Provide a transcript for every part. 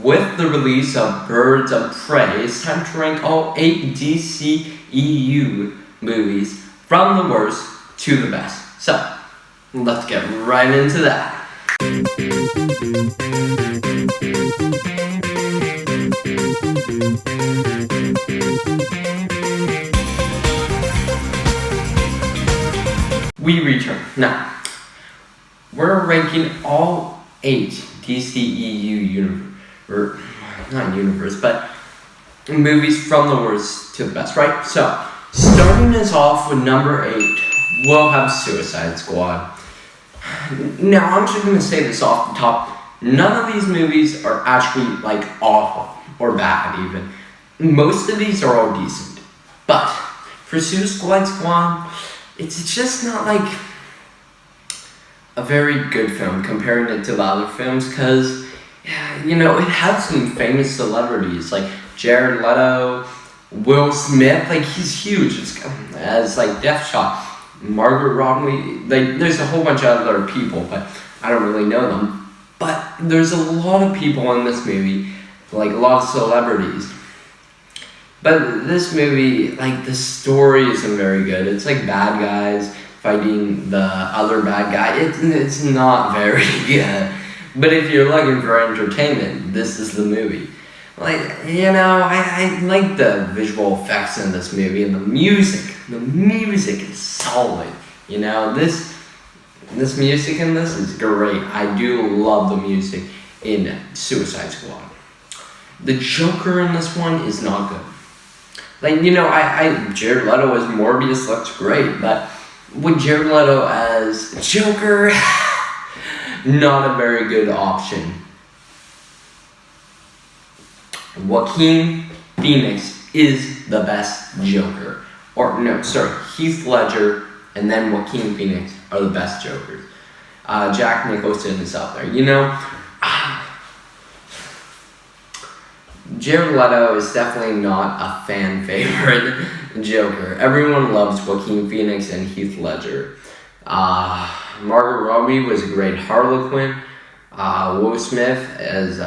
with the release of Birds of Prey, it's time to rank all 8 DCEU movies from the worst to the best. So, let's get right into that. We return. Now, we're ranking all 8 DCEU movies from the worst to the best, right? So, starting us off with number 8, we'll have Suicide Squad. Now, I'm just going to say this off the top. None of these movies are actually, awful or bad, even. Most of these are all decent. But, for Suicide Squad, it's just not, a very good film comparing it to the other films, because, it had some famous celebrities, like Jared Leto, Will Smith, he's huge, as, Deathshot, Margaret Robbie, there's a whole bunch of other people, but I don't really know them. But there's a lot of people in this movie, a lot of celebrities. But this movie, the story isn't very good. It's bad guys fighting the other bad guy. It's not very good. But if you're looking for entertainment, this is the movie. I like the visual effects in this movie, and the music. The music is solid. This music in this is great. I do love the music in Suicide Squad. The Joker in this one is not good. Jared Leto as Morbius looks great, but with Jared Leto as Joker, not a very good option. Joaquin Phoenix is the best Joker. Heath Ledger and then Joaquin Phoenix are the best Jokers. Jack Nicholson is up there. Jared Leto is definitely not a fan favorite Joker. Everyone loves Joaquin Phoenix and Heath Ledger. Margaret Robbie was a great Harlequin. Will Smith as...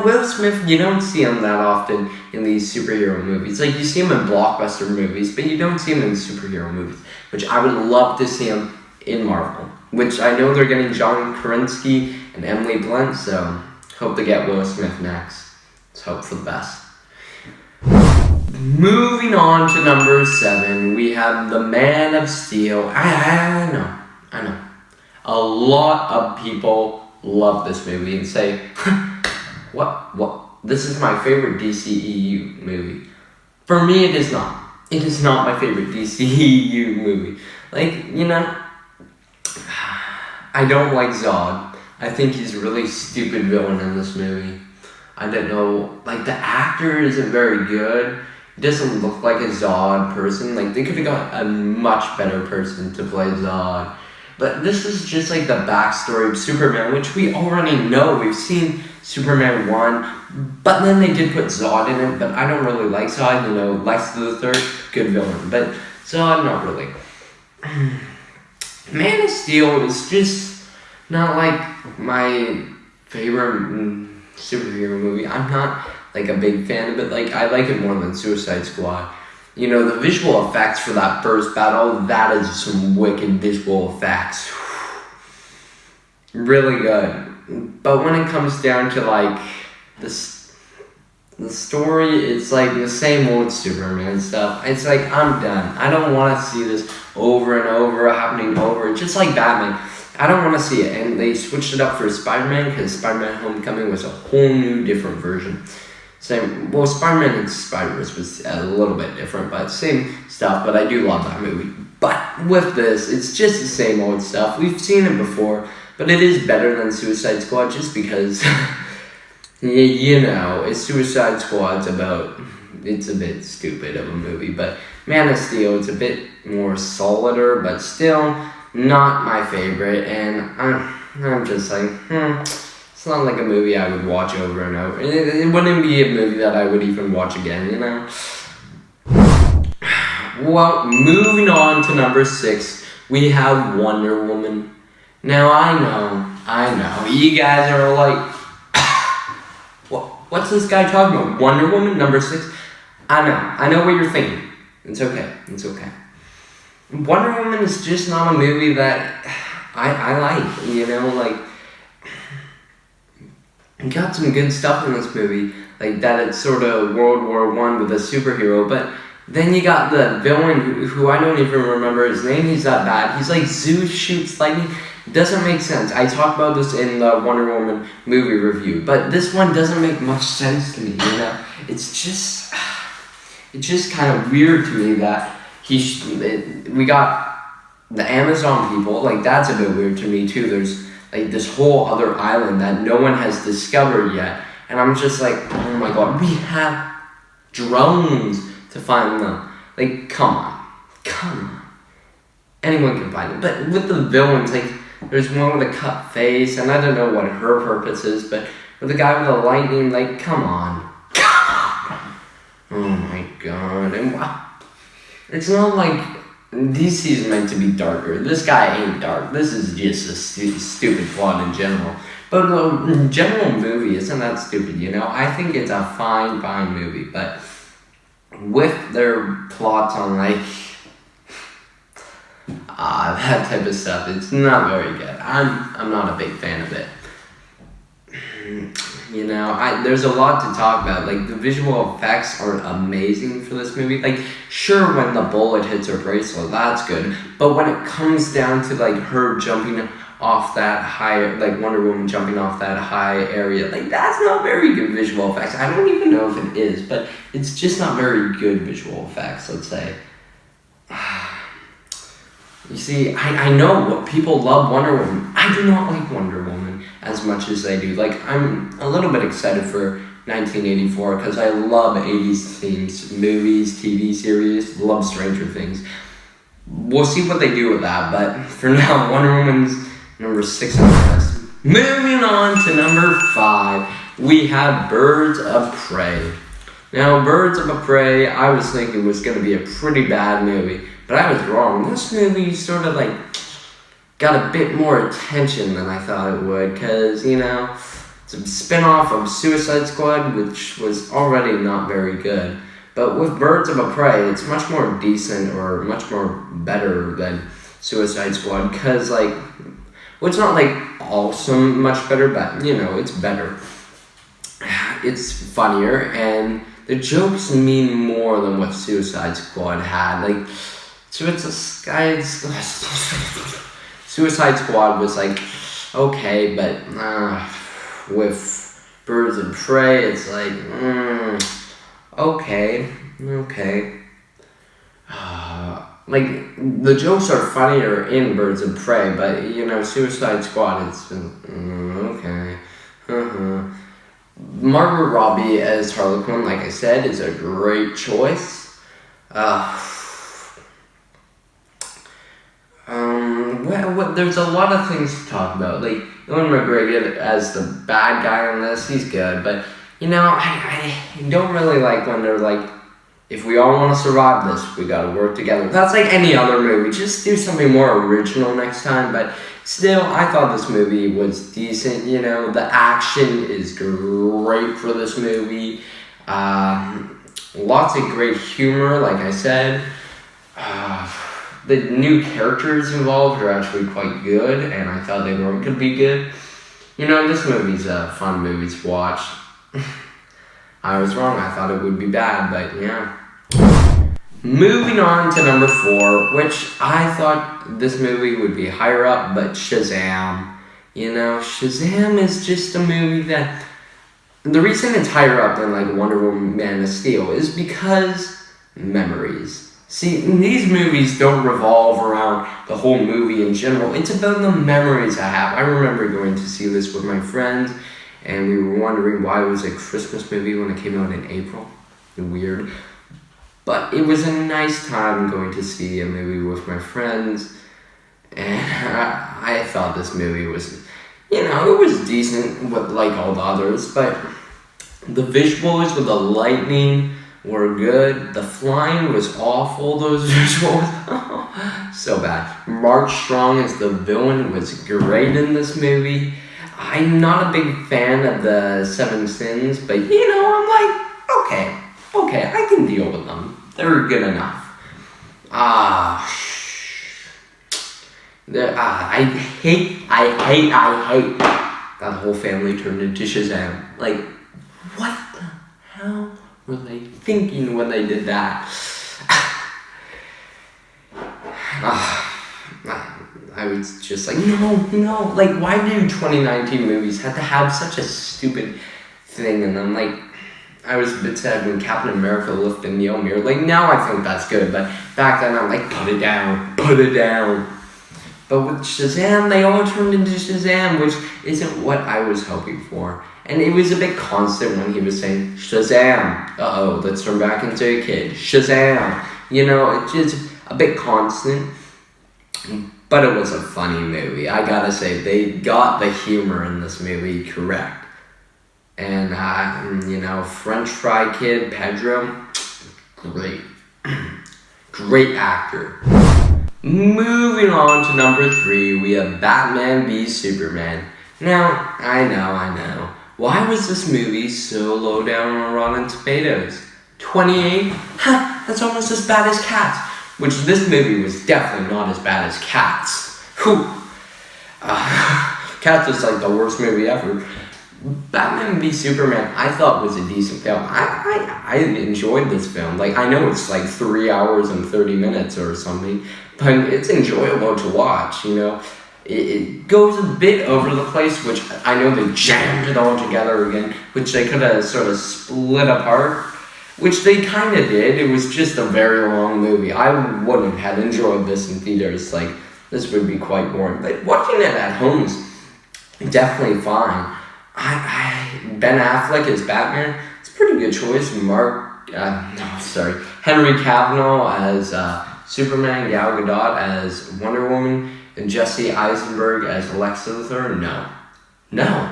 Will Smith, you don't see him that often in these superhero movies. You see him in blockbuster movies, but you don't see him in superhero movies, which I would love to see him in Marvel, which I know they're getting John Krasinski and Emily Blunt, so hope to get Will Smith next. Let's hope for the best. Moving on to number 7, we have The Man of Steel. I know. A lot of people love this movie and say, what? This is my favorite DCEU movie. For me, it is not. It is not my favorite DCEU movie. I don't like Zod. I think he's a really stupid villain in this movie. I don't know, the actor isn't very good. He doesn't look like a Zod person. They could have got a much better person to play Zod. But this is just the backstory of Superman, which we already know. We've seen Superman 1, but then they did put Zod in it, but I don't really like Zod. Lex Luthor, good villain, but Zod, not really. Man of Steel is just not my favorite superhero movie. I'm not a big fan of it. I like it more than Suicide Squad. The visual effects for that first battle, that is some wicked visual effects. Really good. But when it comes down to the story, it's the same old Superman stuff. It's I'm done. I don't want to see this over and over, happening over. Just like Batman. I don't want to see it. And they switched it up for Spider-Man, because Spider-Man Homecoming was a whole new, different version. Spider-Man and Spider-Verse was a little bit different, but same stuff, but I do love that movie. But with this, it's just the same old stuff. We've seen it before, but it is better than Suicide Squad just because, Suicide Squad's it's a bit stupid of a movie, but Man of Steel, it's a bit more solider, but still not my favorite, and I'm just it's not a movie I would watch over and over. It wouldn't be a movie that I would even watch again, Well, moving on to number 6, we have Wonder Woman. Now, I know, you guys are What's this guy talking about? Wonder Woman number 6? I know what you're thinking. It's okay. Wonder Woman is just not a movie that I like, you know, like, you got some good stuff in this movie, like that it's sort of World War I with a superhero, but then you got the villain who I don't even remember his name, he's not bad, he's like Zeus shoots lightning, doesn't make sense. I talked about this in the Wonder Woman movie review, but this one doesn't make much sense to me, you know, it's just kind of weird to me that we got the Amazon people, like that's a bit weird to me too, there's like this whole other island that no one has discovered yet. And I'm just like, oh my god, we have drones to find them. Like, come on. Anyone can find them. But with the villains, like, there's one with a cut face, and I don't know what her purpose is, but with the guy with the lightning, like, come on. Oh my god. And wow. It's not like DC's meant to be darker. This guy ain't dark. This is just a stupid plot in general. But the general movie isn't that stupid, you know? I think it's a fine movie. But with their plots on, like, that type of stuff, it's not very good. I'm not a big fan of it. You know, there's a lot to talk about. Like, the visual effects are amazing for this movie. Like, sure, when the bullet hits her bracelet, that's good. But when it comes down to, like, her jumping off that high, like, Wonder Woman jumping off that high area, like, that's not very good visual effects. I don't even know if it is, but it's just not very good visual effects, let's say. You see, I know what people love Wonder Woman. I do not like Wonder Woman as much as they do. Like, I'm a little bit excited for 1984 because I love 80s themes, movies, TV series, love Stranger Things. We'll see what they do with that, but for now, Wonder Woman's number 6 on the list. Moving on to number 5, we have Birds of Prey. Now, Birds of Prey, I was thinking was going to be a pretty bad movie. But I was wrong. This movie sort of, like, got a bit more attention than I thought it would. Because, you know, it's a spin-off of Suicide Squad, which was already not very good. But with Birds of Prey, it's much more decent or much more better than Suicide Squad. Because, like, well, it's not, like, awesome, much better, but, you know, it's better. It's funnier, and the jokes mean more than what Suicide Squad had. Like, Suicide Squad was like, okay, but with Birds of Prey, it's like, okay. Like, the jokes are funnier in Birds of Prey, but, you know, Suicide Squad, it's, okay. Margot Robbie as Harley Quinn, like I said, is a great choice. There's a lot of things to talk about. Like, Ewan McGregor as the bad guy on this, he's good. But, you know, I don't really like when they're like, if we all want to survive this, we gotta work together. That's like any other movie. Just do something more original next time. But still, I thought this movie was decent. You know, the action is great for this movie. Lots of great humor, like I said. The new characters involved are actually quite good, and I thought they weren't going to be good. You know, this movie's a fun movie to watch. I was wrong, I thought it would be bad, but yeah. Moving on to number 4, which I thought this movie would be higher up, but Shazam. You know, Shazam is just a movie that... The reason it's higher up than, like, Wonder Woman, Man of Steel is because memories. See, these movies don't revolve around the whole movie in general. It's about the memories I have. I remember going to see this with my friends, and we were wondering why it was a Christmas movie when it came out in April. Weird. But it was a nice time going to see a movie with my friends, and I thought this movie was, you know, it was decent, like all the others, but the visuals with the lightning were good. The flying was awful, those visuals. So bad. Mark Strong as the villain was great in this movie. I'm not a big fan of the Seven Sins, but I'm like, okay, I can deal with them. They're good enough. I hate that whole family turned into Shazam. Like, what the hell were they thinking when they did that? I was just like, no. Like, why do 2019 movies have to have such a stupid thing? And I'm like, I was a bit sad when Captain America lifted the Mjolnir. Like, now I think that's good, but back then I'm like, put it down. But with Shazam, they all turned into Shazam, which isn't what I was hoping for. And it was a bit constant when he was saying, Shazam, let's turn back into a kid, Shazam. It's just a bit constant. But it was a funny movie. I gotta say, they got the humor in this movie correct. And, French Fry Kid, Pedro, great. Great actor. Moving on to number 3, we have Batman v Superman. Now, I know. Why was this movie so low down on Rotten Tomatoes? 28? That's almost as bad as Cats. Which this movie was definitely not as bad as Cats. Cats is like the worst movie ever. Batman v Superman, I thought was a decent film. I enjoyed this film. Like, I know it's like 3 hours and 30 minutes or something, but it's enjoyable to watch, It goes a bit over the place, which I know they jammed it all together again, which they could have sort of split apart, which they kind of did. It was just a very long movie. I wouldn't have enjoyed this in theaters. Like, this would be quite boring. But watching it at home is definitely fine. Ben Affleck as Batman, it's a pretty good choice. Henry Cavill as Superman, Gal Gadot as Wonder Woman, and Jesse Eisenberg as Lex Luthor. No.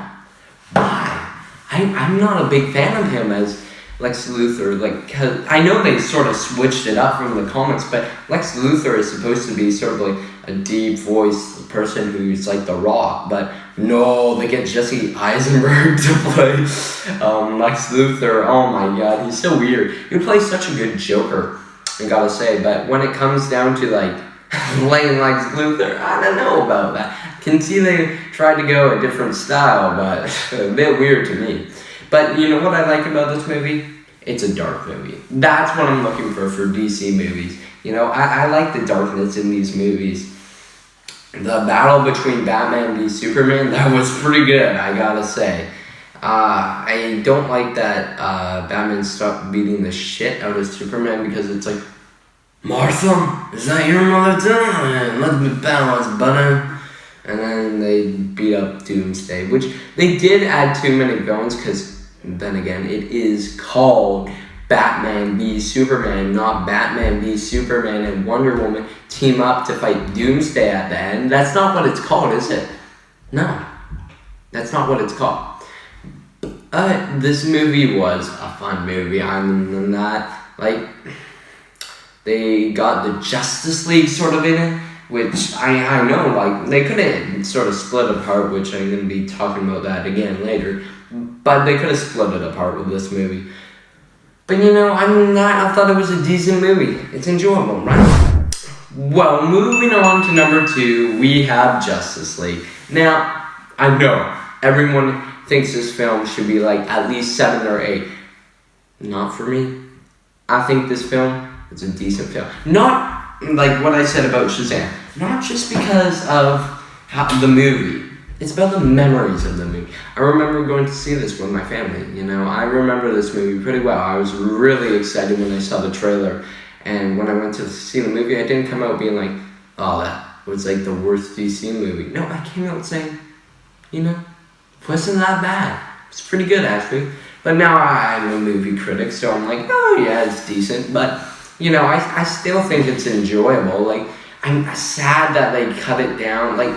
Why? I'm not a big fan of him as Lex Luthor. Like, 'cause I know they sort of switched it up from the comics, but Lex Luthor is supposed to be sort of like a deep voice person who's like The Rock, but no, they get Jesse Eisenberg to play Lex Luthor. Oh my god, he's so weird. He plays such a good Joker, I gotta say, but when it comes down to like playing Lex Luthor, I don't know about that. Can see they tried to go a different style, but a bit weird to me. But you know what I like about this movie? It's a dark movie. That's what I'm looking for DC movies. I like the darkness in these movies. The battle between Batman v Superman, that was pretty good, I gotta say. I don't like that Batman stopped beating the shit out of Superman because it's like, Martha, is that your mother too? Let me balance, butter. And then they beat up Doomsday, which they did add too many villains because, then again, it is called Batman v Superman, not Batman v Superman and Wonder Woman team up to fight Doomsday at the end. That's not what it's called, is it? No, that's not what it's called. This movie was a fun movie. I'm not, like, they got the Justice League sort of in it, which I know, like, they could have sort of split apart, which I'm going to be talking about that again later, but they could have split it apart with this movie. But I thought it was a decent movie. It's enjoyable, right? Well, moving on to number 2, we have Justice League. Now, I know everyone thinks this film should be like at least 7 or 8. Not for me. I think this film is a decent film. Not like what I said about Shazam. Not just because of the movie. It's about the memories of the movie. I remember going to see this with my family. I remember this movie pretty well. I was really excited when I saw the trailer. And when I went to see the movie, I didn't come out being like, oh, that was like the worst DC movie. No, I came out saying, it wasn't that bad. It's pretty good, actually. But now I'm a movie critic, so I'm like, oh yeah, it's decent. But, I still think it's enjoyable. Like, I'm sad that they cut it down. Like,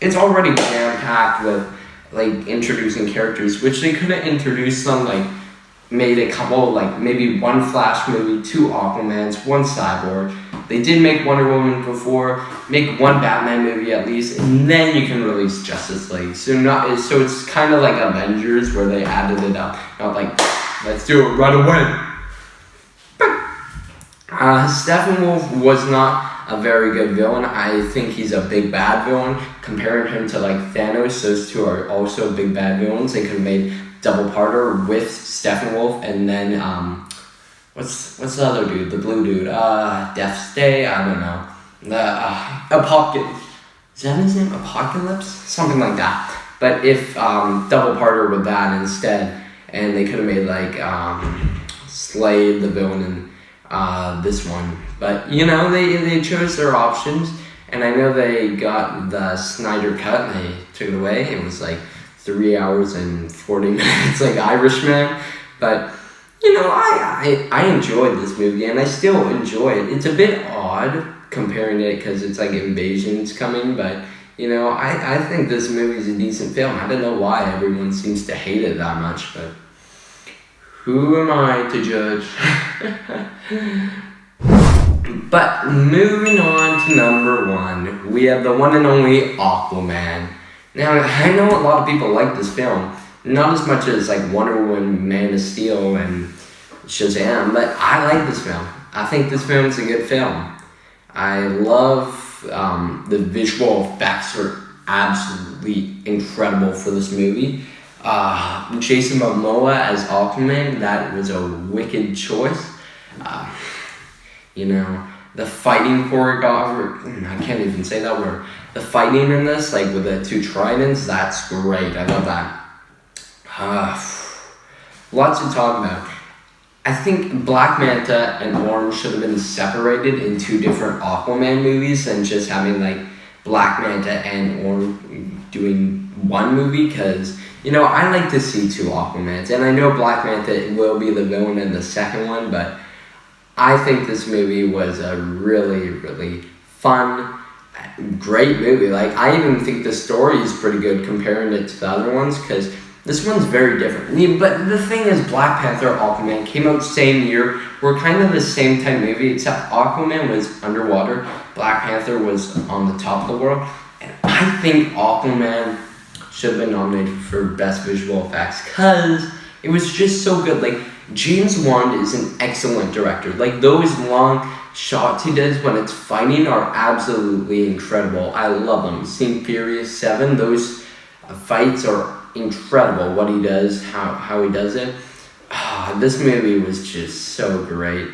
it's already jam-packed with, like, introducing characters, which they could have introduced some, like, made a couple, like maybe one Flash movie, 2 Aquamans, 1 Cyborg. They did make Wonder Woman before, make 1 Batman movie at least, and then you can release Justice League. So it's kind of like Avengers where they added it up. Not like, let's do it right away. Steppenwolf was not a very good villain. I think he's a big bad villain. Comparing him to like Thanos, those two are also big bad villains. They could have made double-parter with Steppenwolf, and then what's the other dude? The blue dude? Death's Day? I don't know. Apocalypse. Is that his name? Apocalypse? Something like that. But if double-parter with that instead, and they could have made like Slade the villain in this one. But they chose their options, and I know they got the Snyder cut and they took it away. It was like 3 hours and 40 minutes, like Irishman. But I enjoyed this movie, and I still enjoy it. It's a bit odd comparing it because it's like invasions coming, but I think this movie's a decent film. I don't know why everyone seems to hate it that much, but who am I to judge? But moving on to number 1, we have the one and only Aquaman. Now, I know a lot of people like this film, not as much as like Wonder Woman, Man of Steel, and Shazam, but I like this film. I think this film is a good film. I love the visual effects are absolutely incredible for this movie. Jason Momoa as Aquaman, that was a wicked choice. The fighting choreography, I can't even say that word. The fighting in this, like with the 2 tridents, that's great. I love that. Lots to talk about. I think Black Manta and Orange should have been separated in 2 different Aquaman movies than just having like Black Manta and Orange doing one movie, because I like to see 2 Aquamans, and I know Black Manta will be the villain in the second one, but I think this movie was a really, really fun, great movie. Like, I even think the story is pretty good comparing it to the other ones, because this one's very different. But the thing is, Black Panther, Aquaman came out same year. We're kind of the same type movie, except Aquaman was underwater, Black Panther was on the top of the world, and I think Aquaman should have been nominated for Best Visual Effects, because it was just so good. Like, James Wan is an excellent director. Like, those long shots he does when it's fighting are absolutely incredible. I love them. Seeing Furious 7, those fights are incredible. What he does, how he does it. This movie was just so great.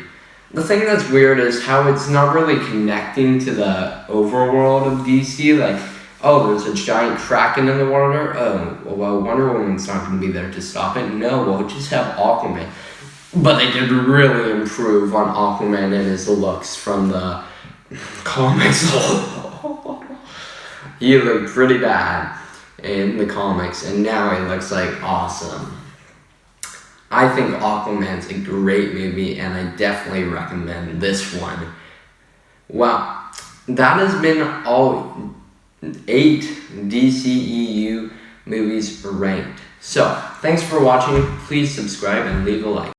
The thing that's weird is how it's not really connecting to the overworld of DC. Like, oh, there's a giant kraken in the water. Oh, well, Wonder Woman's not going to be there to stop it. No, we'll just have Aquaman. But they did really improve on Aquaman and his looks from the comics. He looked pretty bad in the comics, and now he looks like awesome. I think Aquaman's a great movie, and I definitely recommend this one. Well, that has been all 8 DCEU movies ranked. So, thanks for watching. Please subscribe and leave a like.